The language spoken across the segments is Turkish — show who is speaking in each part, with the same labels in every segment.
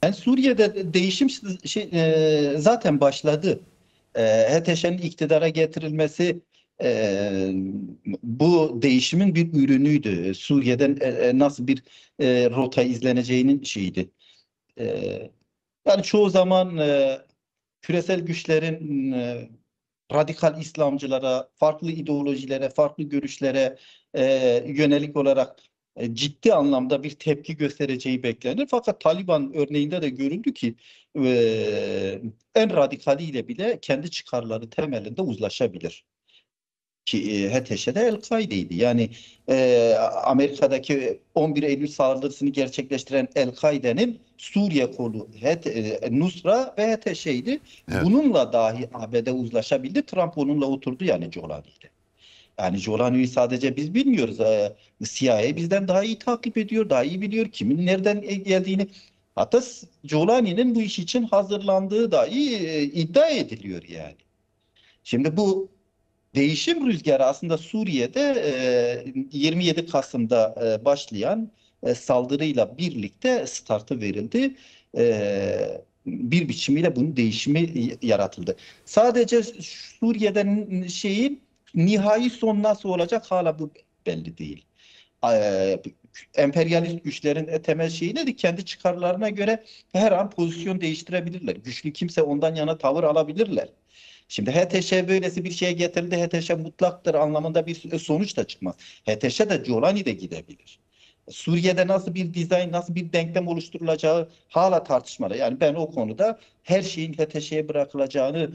Speaker 1: Yani Suriye'de değişim zaten başladı. HTŞ'nin iktidara getirilmesi e, bu değişimin bir ürünüydü. Suriye'den nasıl bir rota izleneceğinin şeyiydi. E, Yani çoğu zaman küresel güçlerin radikal İslamcılara, farklı ideolojilere, farklı görüşlere yönelik olarak ciddi anlamda bir tepki göstereceği beklenir. Fakat Taliban örneğinde de görüldü ki en radikaliyle bile kendi çıkarları temelinde uzlaşabilir ki HTŞ'de El-Kaide'ydi. Yani Amerika'daki 11 Eylül saldırısını gerçekleştiren El-Kaide'nin Suriye kolu Nusra ve HTŞ'ydi.
Speaker 2: Evet.
Speaker 1: Bununla dahi ABD uzlaşabildi. Trump onunla oturdu yani Jolani'yle. Yani Jolani'yi sadece biz bilmiyoruz. CIA bizden daha iyi takip ediyor, daha iyi biliyor kimin nereden geldiğini. Hatta Jolani'nin bu iş için hazırlandığı dahi iddia ediliyor yani. Şimdi bu değişim rüzgarı aslında Suriye'de 27 Kasım'da başlayan saldırıyla birlikte startı verildi. Bir biçimiyle bunun değişimi yaratıldı. Sadece Suriye'den şeyin nihai son nasıl olacak hala bu belli değil. E, Emperyalist güçlerin temel şeyi nedir? Kendi çıkarlarına göre her an pozisyon değiştirebilirler. Güçlü kimse ondan yana tavır alabilirler. Şimdi HTŞ böylesi bir şeye getirildi. HTŞ mutlaktır anlamında bir sonuç da çıkmaz. HTŞ de Colani de gidebilir. Suriye'de nasıl bir dizayn, nasıl bir denklem oluşturulacağı hala tartışmalı. Yani ben o konuda her şeyin HTŞ'ye bırakılacağını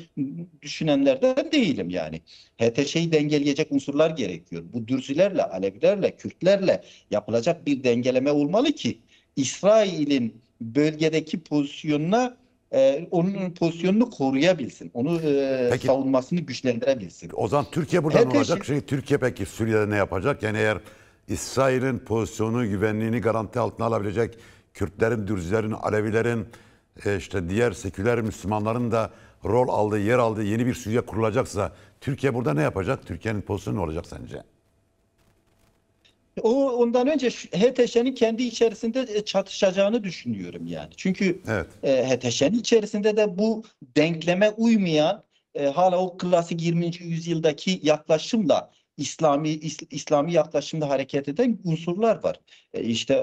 Speaker 1: düşünenlerden değilim yani. HTŞ'yi dengeleyecek unsurlar gerekiyor. Bu Dürzilerle, Alevilerle, Kürtlerle yapılacak bir dengeleme olmalı ki İsrail'in bölgedeki pozisyonuna onun pozisyonunu koruyabilsin. Onu
Speaker 2: Peki
Speaker 1: savunmasını güçlendirebilsin.
Speaker 2: o zaman Türkiye burada ne olacak?
Speaker 1: HTŞ
Speaker 2: Türkiye peki Suriye'de ne yapacak? Yani eğer İsrail'in pozisyonu, güvenliğini garanti altına alabilecek Kürtlerin, Dürzilerin, Alevilerin, işte diğer seküler Müslümanların da rol aldığı, yer aldığı yeni bir Suriye kurulacaksa Türkiye burada ne yapacak? Türkiye'nin pozisyonu ne olacak sence?
Speaker 1: ondan önce HTŞ'nin kendi içerisinde çatışacağını düşünüyorum yani. Çünkü
Speaker 2: Evet.
Speaker 1: HTŞ'nin içerisinde de bu denkleme uymayan hala o klasik 20. yüzyıldaki yaklaşımla İslami yaklaşımda hareket eden unsurlar var. İşte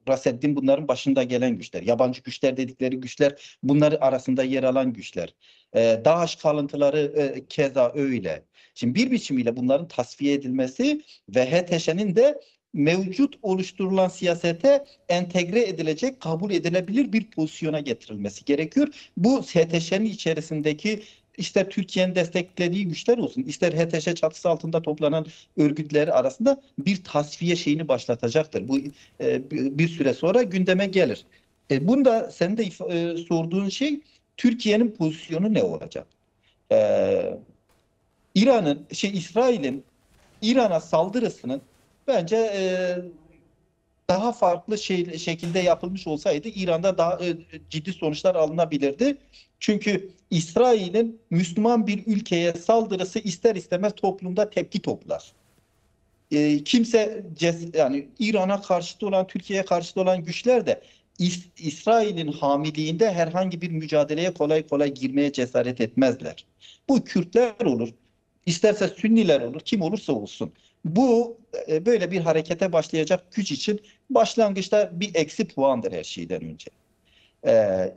Speaker 1: Raseddin bunların başında gelen güçler. Yabancı güçler dedikleri güçler bunları arasında yer alan güçler. DAEŞ kalıntıları keza öyle. Şimdi bir biçimiyle bunların tasfiye edilmesi ve HTŞ'nin de mevcut oluşturulan siyasete entegre edilecek, kabul edilebilir bir pozisyona getirilmesi gerekiyor. Bu HTŞ'nin içerisindeki ister Türkiye'nin desteklediği güçler olsun, ister HTŞ çatısı altında toplanan örgütler arasında bir tasfiye şeyini başlatacaktır. Bu bir süre sonra gündeme gelir. Bunda senin de sorduğun şey Türkiye'nin pozisyonu ne olacak? E, İsrail'in İran'a saldırısının bence daha farklı şekilde yapılmış olsaydı İran'da daha ciddi sonuçlar alınabilirdi. Çünkü İsrail'in Müslüman bir ülkeye saldırısı ister istemez toplumda tepki toplar. Kimse yani İran'a karşıtı olan, Türkiye'ye karşıtı olan güçler de İsrail'in hamiliğinde herhangi bir mücadeleye kolay kolay girmeye cesaret etmezler. Bu Kürtler olur, isterse Sünniler olur, kim olursa olsun. Bu böyle bir harekete başlayacak güç için başlangıçta bir eksi puandır her şeyden önce. E,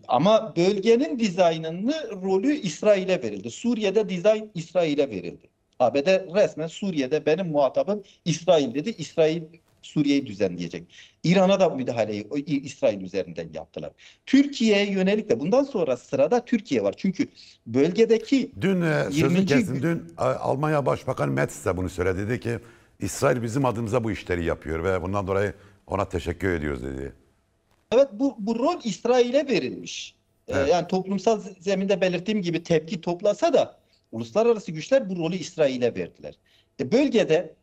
Speaker 1: Ama bölgenin dizaynını rolü İsrail'e verildi. Suriye'de dizayn İsrail'e verildi. ABD resmen Suriye'de benim muhatabım İsrail dedi. İsrail Suriye'yi düzenleyecek. İran'a da müdahaleyi İsrail üzerinden yaptılar. Türkiye'ye yönelik de bundan sonra sırada Türkiye var. Çünkü bölgedeki
Speaker 2: Dün sözü
Speaker 1: 20.
Speaker 2: kestim. Dün Almanya Başbakanı Merz de bunu söyledi. Dedi ki İsrail bizim adımıza bu işleri yapıyor ve bundan dolayı ona teşekkür ediyoruz dedi.
Speaker 1: Evet, bu rol İsrail'e verilmiş.
Speaker 2: Evet.
Speaker 1: Yani toplumsal zeminde belirttiğim gibi tepki toplasa da uluslararası güçler bu rolü İsrail'e verdiler. Bölgede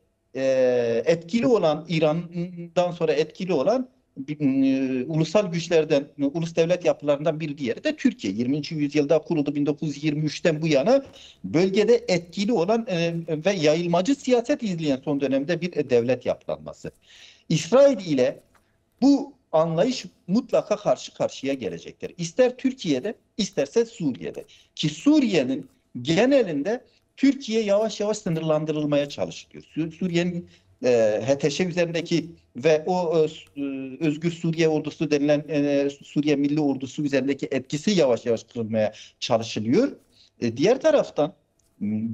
Speaker 1: etkili olan İran'dan sonra etkili olan ulusal güçlerden, ulus devlet yapılarından bir diğeri de Türkiye. 20. yüzyılda kuruldu 1923'ten bu yana bölgede etkili olan ve yayılmacı siyaset izleyen son dönemde bir devlet yapılanması. İsrail ile bu anlayış mutlaka karşı karşıya gelecektir. İster Türkiye'de, isterse Suriye'de. Ki Suriye'nin genelinde Türkiye yavaş yavaş sınırlandırılmaya çalışılıyor. Suriye'nin HTŞ üzerindeki ve o Özgür Suriye Ordusu denilen Suriye Milli Ordusu üzerindeki etkisi yavaş yavaş kırılmaya çalışılıyor. Diğer taraftan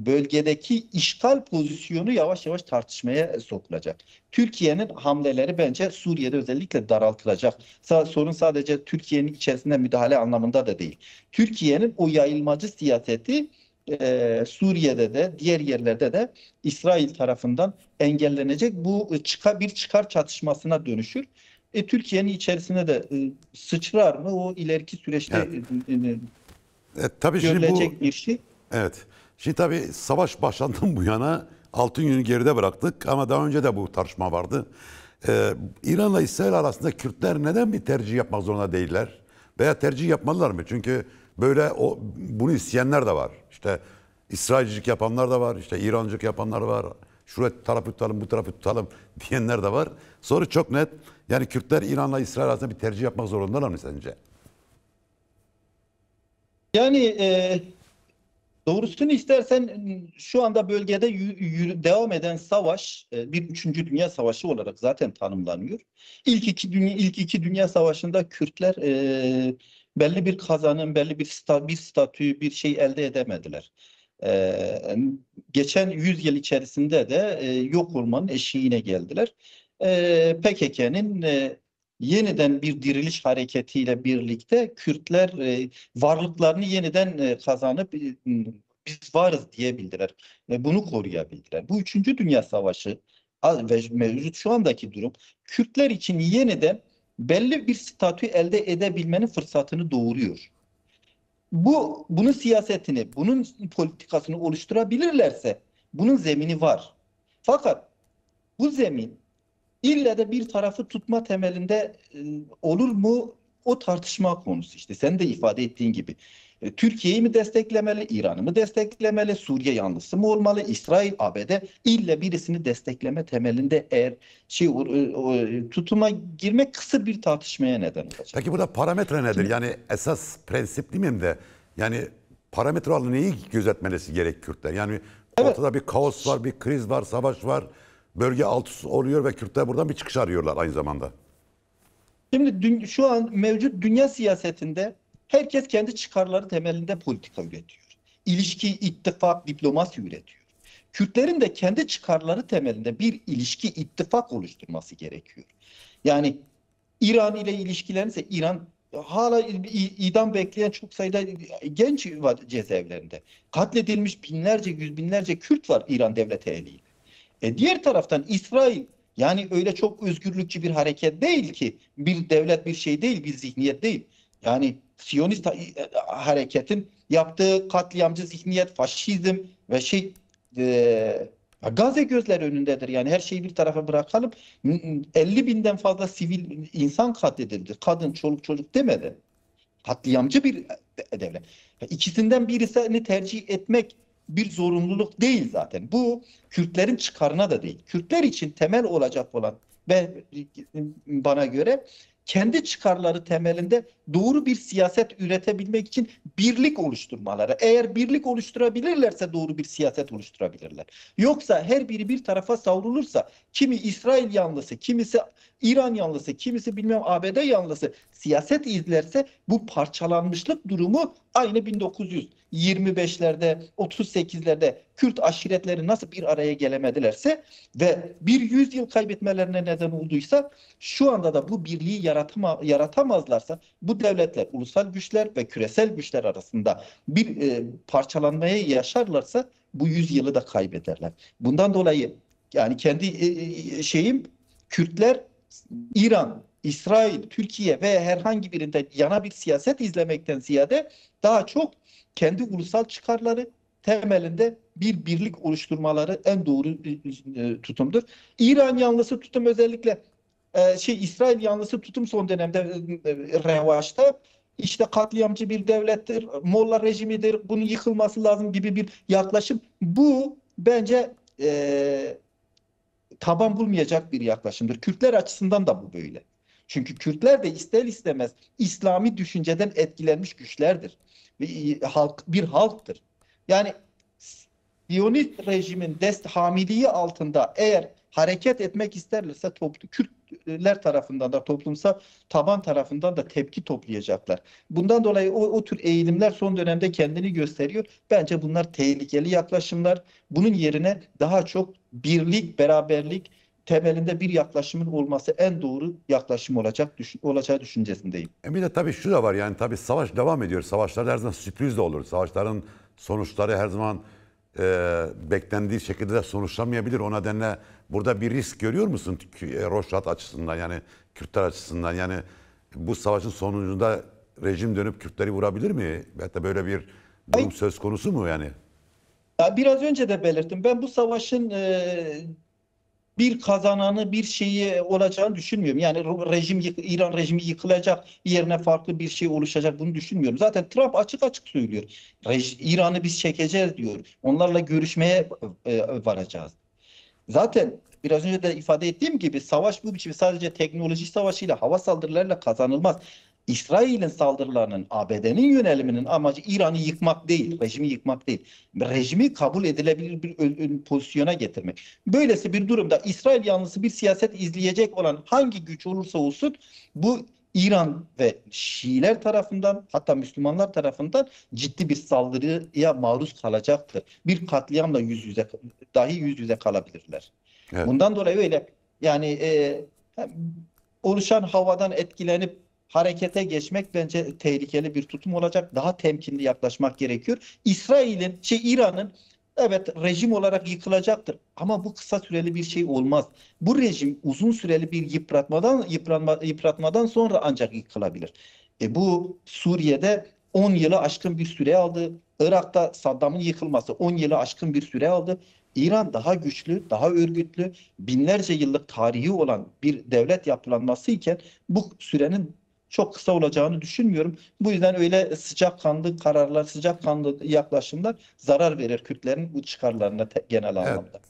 Speaker 1: bölgedeki işgal pozisyonu yavaş yavaş tartışmaya sokulacak. Türkiye'nin hamleleri bence Suriye'de özellikle daraltılacak. Sorun sadece Türkiye'nin içerisinde müdahale anlamında da değil. Türkiye'nin o yayılmacı siyaseti Suriye'de de diğer yerlerde de İsrail tarafından engellenecek. Bu bir çıkar çatışmasına dönüşür. Türkiye'nin içerisine de sıçrar mı? O ileriki süreçte
Speaker 2: Tabii şimdi
Speaker 1: görülecek bir şey.
Speaker 2: evet. Şimdi tabii savaş başlandan bu yana 6 günü geride bıraktık ama daha önce de bu tartışma vardı. İran'la İsrail arasında Kürtler neden bir tercih yapmak zorunda değiller? Veya tercih yapmalılar mı? Çünkü böyle bunu isteyenler de var. İşte İsrailcilik yapanlar da var. İşte İrancılık yapanlar var. Şu tarafı tutalım, bu tarafı tutalım diyenler de var. Soru çok net. Yani Kürtler İran'la İsrail arasında bir tercih yapmak zorundalar mı sence?
Speaker 1: Yani doğrusunu istersen şu anda bölgede devam eden savaş bir üçüncü Dünya Savaşı olarak zaten tanımlanıyor. İlk iki Dünya Savaşı'nda Kürtler belli bir kazanım, belli bir statü, bir şey elde edemediler. Geçen 100 yıl içerisinde de yok olmanın eşiğine geldiler. PKK'nın yeniden bir diriliş hareketiyle birlikte Kürtler varlıklarını yeniden kazanıp biz varız diyebildiler. Bunu koruyabildiler. Bu Üçüncü Dünya Savaşı ve mevcut şu andaki durum Kürtler için yeniden belli bir statü elde edebilmenin fırsatını doğuruyor. Bunun siyasetini, bunun politikasını oluşturabilirlerse bunun zemini var. Fakat bu zemin İlle de bir tarafı tutma temelinde olur mu? O tartışma konusu işte. Sen de ifade ettiğin gibi. Türkiye'yi mi desteklemeli, İran'ı mı desteklemeli, Suriye yanlısı mı olmalı, İsrail, ABD ille birisini destekleme temelinde eğer tutuma girmek kısır bir tartışmaya neden olacak.
Speaker 2: Peki burada parametre nedir? Yani esas prensip değil mi de? Yani parametre olarak neyi gözetmesi gerek Kürtler? Yani
Speaker 1: Evet.
Speaker 2: ortada bir kaos var, bir kriz var, savaş var. Bölge alt üst oluyor ve Kürtler buradan bir çıkış arıyorlar aynı zamanda.
Speaker 1: Şimdi şu an mevcut dünya siyasetinde herkes kendi çıkarları temelinde politika üretiyor. İlişki, ittifak, diplomasi üretiyor. Kürtlerin de kendi çıkarları temelinde bir ilişki, ittifak oluşturması gerekiyor. Yani İran ile ilişkilenirse İran hala idam bekleyen çok sayıda genç var cezaevlerinde. Katledilmiş binlerce, yüz binlerce Kürt var İran devleti eliyle. Diğer taraftan İsrail yani öyle çok özgürlükçü bir hareket değil ki bir devlet bir şey değil bir zihniyet değil. Yani Siyonist hareketin yaptığı katliamcı zihniyet, faşizm ve Gazze gözler önündedir. Yani her şeyi bir tarafa bırakalım. 50 binden fazla sivil insan katledildi. Kadın, çoluk çocuk demedi. Katliamcı bir devlet. İkisinden birisini tercih etmek bir zorunluluk değil zaten. Bu Kürtlerin çıkarına da değil. Kürtler için temel olacak olan ve bana göre kendi çıkarları temelinde doğru bir siyaset üretebilmek için birlik oluşturmaları. Eğer birlik oluşturabilirlerse doğru bir siyaset oluşturabilirler. Yoksa her biri bir tarafa savrulursa kimi İsrail yanlısı, kimisi İran yanlısı, kimisi bilmem ABD yanlısı siyaset izlerse bu parçalanmışlık durumu aynı 1925'lerde, 38'lerde Kürt aşiretleri nasıl bir araya gelemedilerse ve bir yüzyıl kaybetmelerine neden olduysa şu anda da bu birliği yaratamazlarsa bu devletler, ulusal güçler ve küresel güçler arasında bir parçalanmaya yaşarlarsa bu yüzyılı da kaybederler. Bundan dolayı yani kendi Kürtler İran, İsrail, Türkiye ve herhangi birinde yana bir siyaset izlemekten ziyade daha çok kendi ulusal çıkarları temelinde bir birlik oluşturmaları en doğru tutumdur. İran yanlısı tutum özellikle İsrail yanlısı tutum son dönemde revaçta. İşte katliamcı bir devlettir, Molla rejimidir, bunun yıkılması lazım gibi bir yaklaşım. Bu bence taban bulmayacak bir yaklaşımdır. Kürtler açısından da bu böyle. Çünkü Kürtler de ister istemez İslami düşünceden etkilenmiş güçlerdir. Ve bir halktır. Yani Siyonist rejimin hamiliği altında eğer hareket etmek isterlerse Kürtler tarafından da toplumsal taban tarafından da tepki toplayacaklar. Bundan dolayı o tür eğilimler son dönemde kendini gösteriyor. Bence bunlar tehlikeli yaklaşımlar. Bunun yerine daha çok birlik, beraberlik temelinde bir yaklaşımın olması en doğru yaklaşım olacağı düşüncesindeyim.
Speaker 2: Bir de tabii şu da var, yani tabii savaş devam ediyor. Savaşlar her zaman sürpriz de olur. Savaşların sonuçları her zaman beklendiği şekilde de sonuçlanmayabilir. O nedenle burada bir risk görüyor musun Roşat açısından, yani Kürtler açısından? Yani bu savaşın sonucunda rejim dönüp Kürtleri vurabilir mi? Hatta böyle bir durum söz konusu mu yani?
Speaker 1: Ya biraz önce de belirttim. Ben bu savaşın bir kazananı, bir şeyi olacağını düşünmüyorum. Yani İran rejimi yıkılacak, yerine farklı bir şey oluşacak, bunu düşünmüyorum. Zaten Trump açık açık söylüyor. İran'ı biz çekeceğiz diyor. Onlarla görüşmeye varacağız. Zaten biraz önce de ifade ettiğim gibi savaş bu biçim sadece teknoloji savaşıyla, hava saldırılarıyla kazanılmaz. İsrail'in saldırılarının, ABD'nin yöneliminin amacı İran'ı yıkmak değil, rejimi yıkmak değil. Rejimi kabul edilebilir bir pozisyona getirmek. Böylesi bir durumda İsrail yanlısı bir siyaset izleyecek olan hangi güç olursa olsun bu İran ve Şiiler tarafından, hatta Müslümanlar tarafından ciddi bir saldırıya maruz kalacaktır. Bir katliamla yüz yüze kalabilirler.
Speaker 2: Evet.
Speaker 1: Bundan dolayı öyle yani oluşan havadan etkilenip harekete geçmek bence tehlikeli bir tutum olacak. Daha temkinli yaklaşmak gerekiyor. İran'ın evet rejim olarak yıkılacaktır ama bu kısa süreli bir şey olmaz. Bu rejim uzun süreli bir yıpratmadan sonra ancak yıkılabilir. Bu Suriye'de 10 yılı aşkın bir süre aldı. Irak'ta Saddam'ın yıkılması 10 yılı aşkın bir süre aldı. İran daha güçlü, daha örgütlü, binlerce yıllık tarihi olan bir devlet yapılanması iken bu sürenin çok kısa olacağını düşünmüyorum. Bu yüzden öyle sıcakkanlı kararlar, sıcakkanlı yaklaşımlar zarar verir Kürtlerin bu çıkarlarına genel
Speaker 2: Evet.
Speaker 1: anlamda.